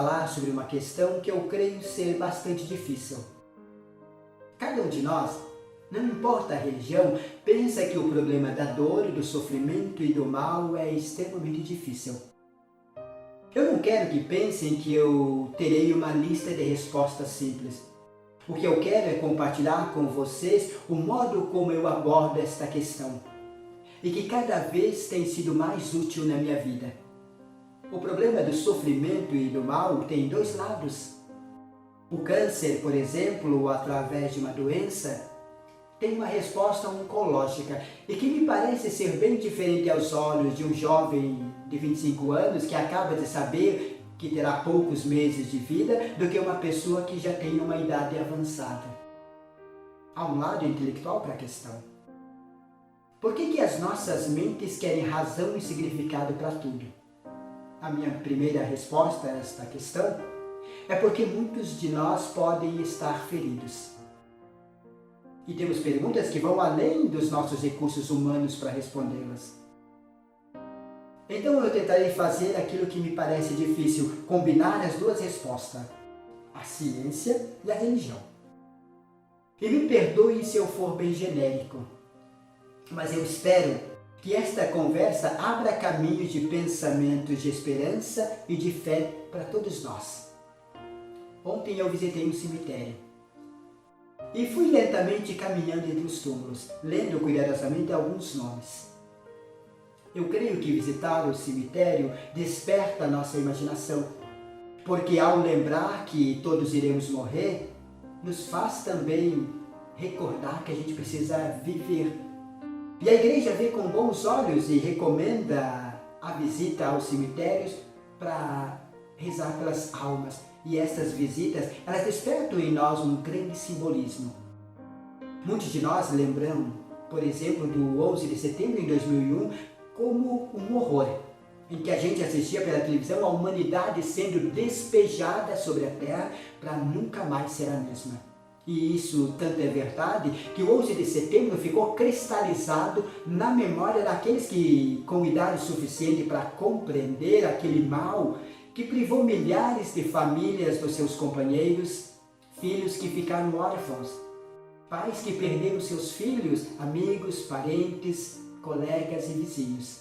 falar sobre uma questão que eu creio ser bastante difícil. Cada um de nós, não importa a religião, pensa que o problema da dor, do sofrimento e do mal é extremamente difícil. Eu não quero que pensem que eu terei uma lista de respostas simples. O que eu quero é compartilhar com vocês o modo como eu abordo esta questão e que cada vez tem sido mais útil na minha vida. O problema do sofrimento e do mal tem dois lados. O câncer, por exemplo, através de uma doença, tem uma resposta oncológica e que me parece ser bem diferente aos olhos de um jovem de 25 anos que acaba de saber que terá poucos meses de vida do que uma pessoa que já tem uma idade avançada. Há um lado intelectual para a questão. Por que as nossas mentes querem razão e significado para tudo? A minha primeira resposta a esta questão é porque muitos de nós podem estar feridos. E temos perguntas que vão além dos nossos recursos humanos para respondê-las. Então eu tentarei fazer aquilo que me parece difícil, combinar as duas respostas, a ciência e a religião. E me perdoe se eu for bem genérico, mas eu espero que esta conversa abra caminhos de pensamentos de esperança e de fé para todos nós. Ontem eu visitei um cemitério e fui lentamente caminhando entre os túmulos, lendo cuidadosamente alguns nomes. Eu creio que visitar o cemitério desperta a nossa imaginação, porque ao lembrar que todos iremos morrer, nos faz também recordar que a gente precisa viver. E a igreja vê com bons olhos e recomenda a visita aos cemitérios para rezar pelas almas. E essas visitas, elas despertam em nós um grande simbolismo. Muitos de nós lembram, por exemplo, do 11 de setembro de 2001, como um horror, em que a gente assistia pela televisão a humanidade sendo despejada sobre a terra para nunca mais ser a mesma. E isso tanto é verdade que o 11 de setembro ficou cristalizado na memória daqueles que, com idade suficiente para compreender aquele mal que privou milhares de famílias dos seus companheiros, filhos que ficaram órfãos, pais que perderam seus filhos, amigos, parentes, colegas e vizinhos.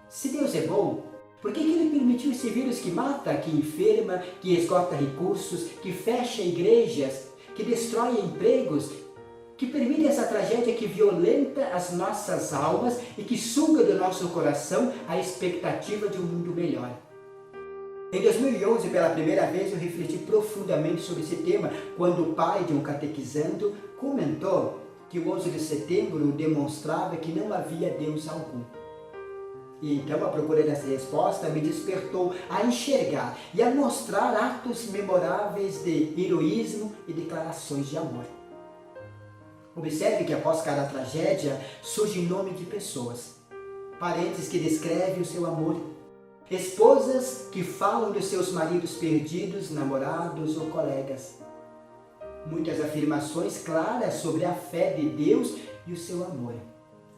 Se Deus é bom, por que Ele permitiu esse vírus que mata, que enferma, que esgota recursos, que fecha igrejas, que destrói empregos, que permite essa tragédia que violenta as nossas almas e que suga do nosso coração a expectativa de um mundo melhor? Em 2011, pela primeira vez, eu refleti profundamente sobre esse tema, quando o pai de um catequizando comentou que o 11 de setembro demonstrava que não havia Deus algum. E então a procura dessa resposta me despertou a enxergar e a mostrar atos memoráveis de heroísmo e declarações de amor. Observe que após cada tragédia surge nome de pessoas, parentes que descrevem o seu amor, esposas que falam dos seus maridos perdidos, namorados ou colegas. Muitas afirmações claras sobre a fé de Deus e o seu amor,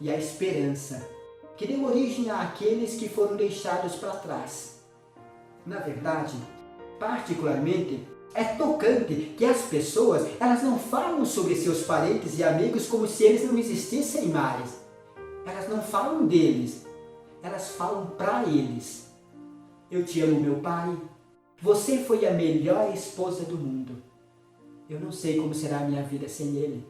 e a esperança, que deu origem àqueles que foram deixados para trás. Na verdade, particularmente, é tocante que as pessoas, elas não falam sobre seus parentes e amigos como se eles não existissem mais. Elas não falam deles, elas falam para eles. Eu te amo, meu pai. Você foi a melhor esposa do mundo. Eu não sei como será a minha vida sem ele.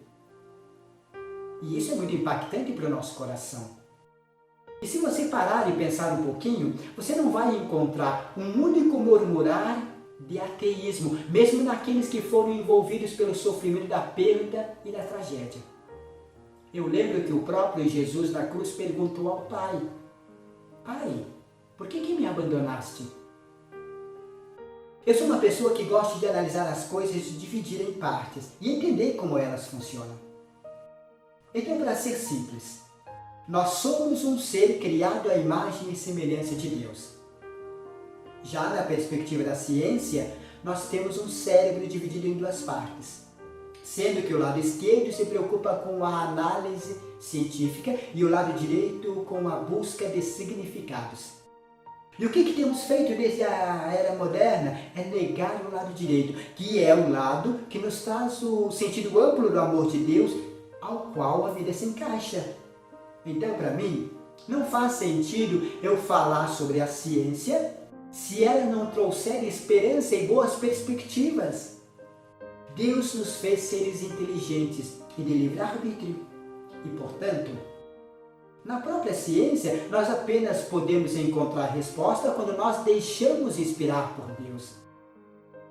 E isso é muito impactante para o nosso coração. E se você parar e pensar um pouquinho, você não vai encontrar um único murmurar de ateísmo, mesmo naqueles que foram envolvidos pelo sofrimento da perda e da tragédia. Eu lembro que o próprio Jesus na cruz perguntou ao Pai: Pai, por que me abandonaste? Eu sou uma pessoa que gosta de analisar as coisas e dividir em partes e entender como elas funcionam. Então, para ser simples, nós somos um ser criado à imagem e semelhança de Deus. Já na perspectiva da ciência, nós temos um cérebro dividido em duas partes, sendo que o lado esquerdo se preocupa com a análise científica e o lado direito com a busca de significados. E o que temos feito desde a era moderna? É negar o lado direito, que é o lado que nos traz o sentido amplo do amor de Deus, ao qual a vida se encaixa. Então, para mim, não faz sentido eu falar sobre a ciência se ela não trouxer esperança e boas perspectivas. Deus nos fez seres inteligentes e de livre-arbítrio. E, portanto, na própria ciência, nós apenas podemos encontrar resposta quando nós deixamos inspirar por Deus.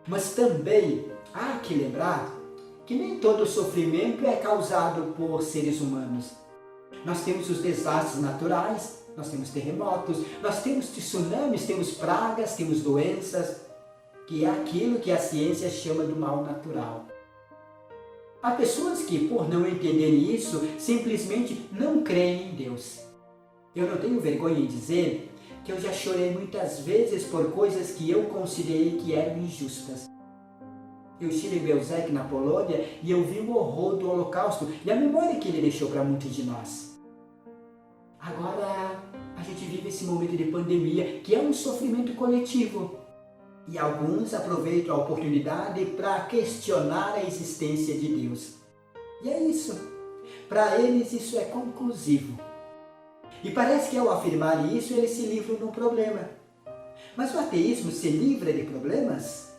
Mas também há que lembrar que nem todo sofrimento é causado por seres humanos. Nós temos os desastres naturais, nós temos terremotos, nós temos tsunamis, temos pragas, temos doenças, que é aquilo que a ciência chama do mal natural. Há pessoas que, por não entenderem isso, simplesmente não creem em Deus. Eu não tenho vergonha em dizer que eu já chorei muitas vezes por coisas que eu considerei que eram injustas. Eu estive em Belzec, na Polônia, e eu vi o horror do Holocausto e a memória que ele deixou para muitos de nós. Agora, a gente vive esse momento de pandemia, que é um sofrimento coletivo. E alguns aproveitam a oportunidade para questionar a existência de Deus. E é isso. Para eles isso é conclusivo. E parece que ao afirmar isso, eles se livram do problema. Mas o ateísmo se livra de problemas?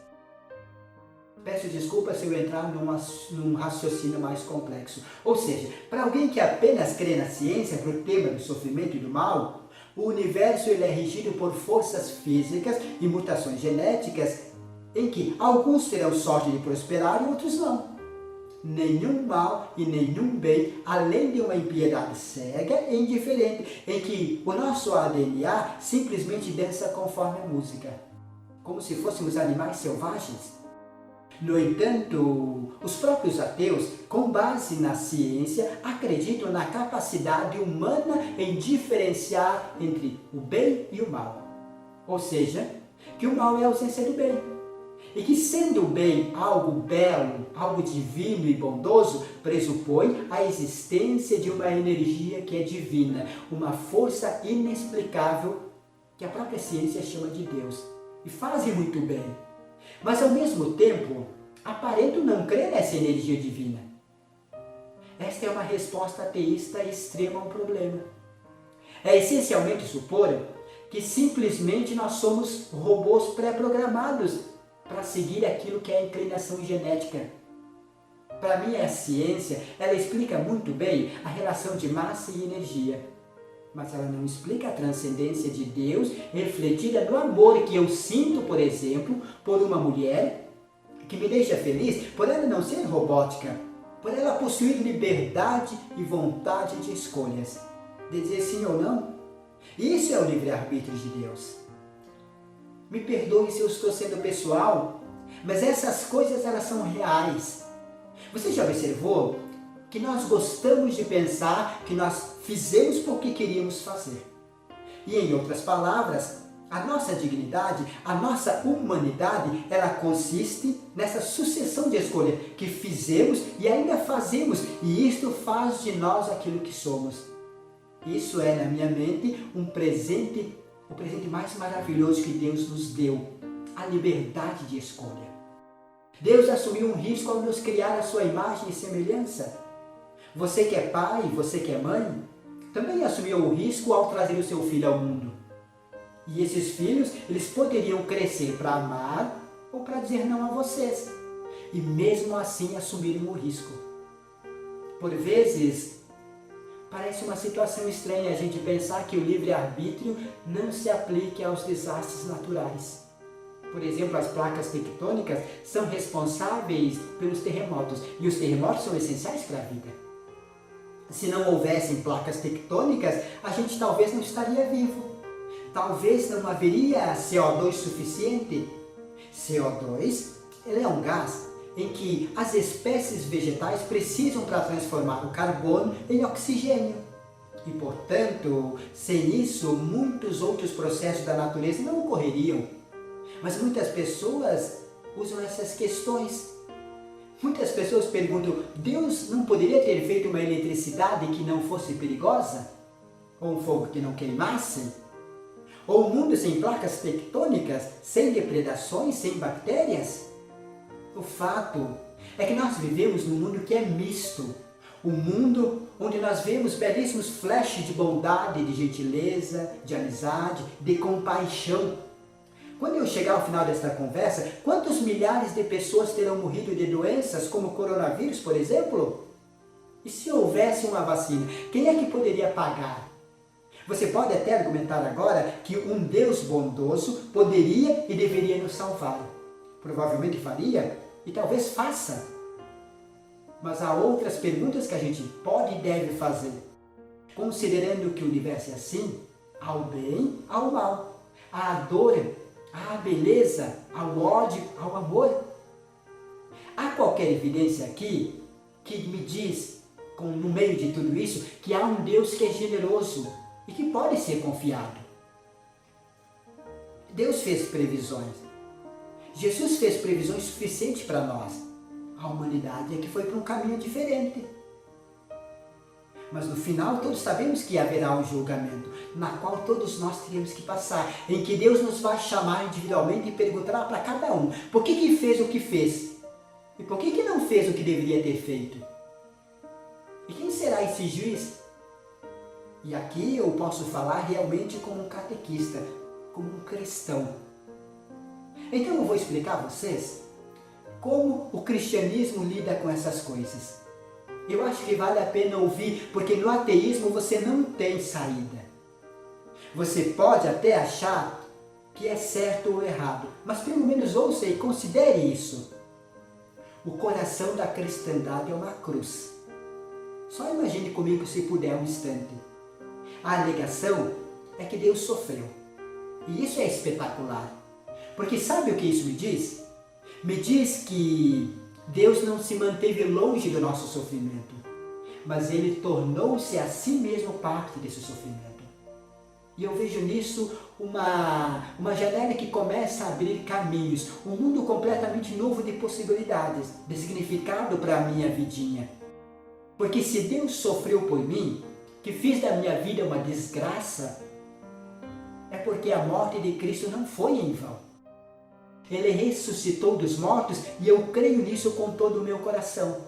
Peço desculpas se eu entrar num raciocínio mais complexo. Ou seja, para alguém que apenas crê na ciência, para o tema do sofrimento e do mal, o universo ele é regido por forças físicas e mutações genéticas em que alguns terão sorte de prosperar e outros não. Nenhum mal e nenhum bem, além de uma impiedade cega e indiferente, em que o nosso ADN simplesmente dança conforme a música, como se fôssemos animais selvagens. No entanto, os próprios ateus, com base na ciência, acreditam na capacidade humana em diferenciar entre o bem e o mal. Ou seja, que o mal é a ausência do bem. E que sendo o bem algo belo, algo divino e bondoso, pressupõe a existência de uma energia que é divina, uma força inexplicável que a própria ciência chama de Deus. E fazem muito bem. Mas ao mesmo tempo, aparento não crer nessa energia divina. Esta é uma resposta ateísta extrema a um problema. É essencialmente supor que simplesmente nós somos robôs pré-programados para seguir aquilo que é a inclinação genética. Para mim, a ciência, ela explica muito bem a relação de massa e energia. Mas ela não explica a transcendência de Deus refletida no amor que eu sinto, por exemplo, por uma mulher que me deixa feliz por ela não ser robótica, por ela possuir liberdade e vontade de escolhas, de dizer sim ou não. Isso é o livre-arbítrio de Deus. Me perdoe se eu estou sendo pessoal, mas essas coisas elas são reais. Você já observou que nós gostamos de pensar que nós fizemos porque queríamos fazer? E em outras palavras, a nossa dignidade, a nossa humanidade, ela consiste nessa sucessão de escolha que fizemos e ainda fazemos, e isto faz de nós aquilo que somos. Isso é, na minha mente, o presente mais maravilhoso que Deus nos deu, a liberdade de escolha. Deus assumiu um risco ao nos criar a sua imagem e semelhança. Você que é pai, você que é mãe, também assumiu o risco ao trazer o seu filho ao mundo. E esses filhos, eles poderiam crescer para amar ou para dizer não a vocês. E mesmo assim assumirem o risco. Por vezes, parece uma situação estranha a gente pensar que o livre-arbítrio não se aplique aos desastres naturais. Por exemplo, as placas tectônicas são responsáveis pelos terremotos. E os terremotos são essenciais para a vida. Se não houvessem placas tectônicas, a gente talvez não estaria vivo. Talvez não haveria CO2 suficiente. CO2 ele é um gás em que as espécies vegetais precisam para transformar o carbono em oxigênio. E, portanto, sem isso, muitos outros processos da natureza não ocorreriam. Mas muitas pessoas usam essas questões. Muitas pessoas perguntam, Deus não poderia ter feito uma eletricidade que não fosse perigosa? Ou um fogo que não queimasse? Ou um mundo sem placas tectônicas, sem depredações, sem bactérias? O fato é que nós vivemos num mundo que é misto. Um mundo onde nós vemos belíssimos flashes de bondade, de gentileza, de amizade, de compaixão. Quando eu chegar ao final desta conversa, quantos milhares de pessoas terão morrido de doenças como o coronavírus, por exemplo? E se houvesse uma vacina, quem é que poderia pagar? Você pode até argumentar agora que um Deus bondoso poderia e deveria nos salvar. Provavelmente faria e talvez faça. Mas há outras perguntas que a gente pode e deve fazer. Considerando que o universo é assim, há o bem, há o mal, há a dor, há a beleza, há o ódio, há o amor. Há qualquer evidência aqui que me diz, no meio de tudo isso, que há um Deus que é generoso e que pode ser confiado. Deus fez previsões. Jesus fez previsões suficientes para nós. A humanidade é que foi para um caminho diferente. Mas no final todos sabemos que haverá um julgamento, na qual todos nós teremos que passar, em que Deus nos vai chamar individualmente e perguntará para cada um, por que fez o que fez? E por que não fez o que deveria ter feito? E quem será esse juiz? E aqui eu posso falar realmente como um catequista, como um cristão. Então eu vou explicar a vocês como o cristianismo lida com essas coisas. Eu acho que vale a pena ouvir, porque no ateísmo você não tem saída. Você pode até achar que é certo ou errado, mas pelo menos ouça e considere isso. O coração da cristandade é uma cruz. Só imagine comigo, se puder, um instante. A alegação é que Deus sofreu. E isso é espetacular. Porque sabe o que isso me diz? Me diz que Deus não se manteve longe do nosso sofrimento, mas Ele tornou-se a si mesmo parte desse sofrimento. E eu vejo nisso uma janela que começa a abrir caminhos, um mundo completamente novo de possibilidades, de significado para a minha vidinha. Porque se Deus sofreu por mim, que fiz da minha vida uma desgraça, é porque a morte de Cristo não foi em vão. Ele ressuscitou dos mortos e eu creio nisso com todo o meu coração.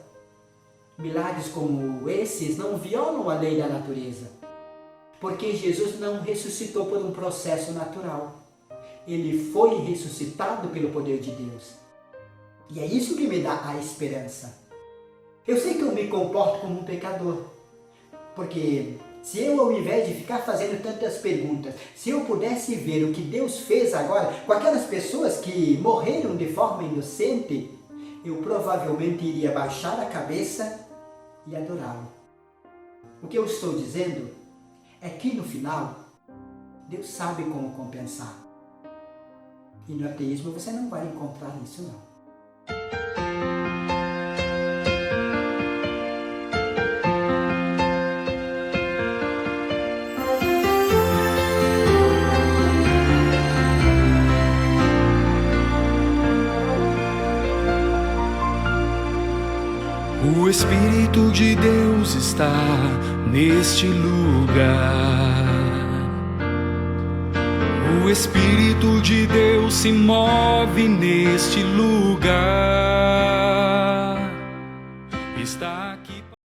Milagres como esses não violam a lei da natureza, porque Jesus não ressuscitou por um processo natural. Ele foi ressuscitado pelo poder de Deus. E é isso que me dá a esperança. Eu sei que eu me comporto como um pecador, porque se eu, ao invés de ficar fazendo tantas perguntas, se eu pudesse ver o que Deus fez agora com aquelas pessoas que morreram de forma inocente, eu provavelmente iria baixar a cabeça e adorá-lo. O que eu estou dizendo é que no final, Deus sabe como compensar. E no ateísmo você não vai encontrar isso não. O Espírito de Deus está neste lugar. O Espírito de Deus se move neste lugar. Está aqui.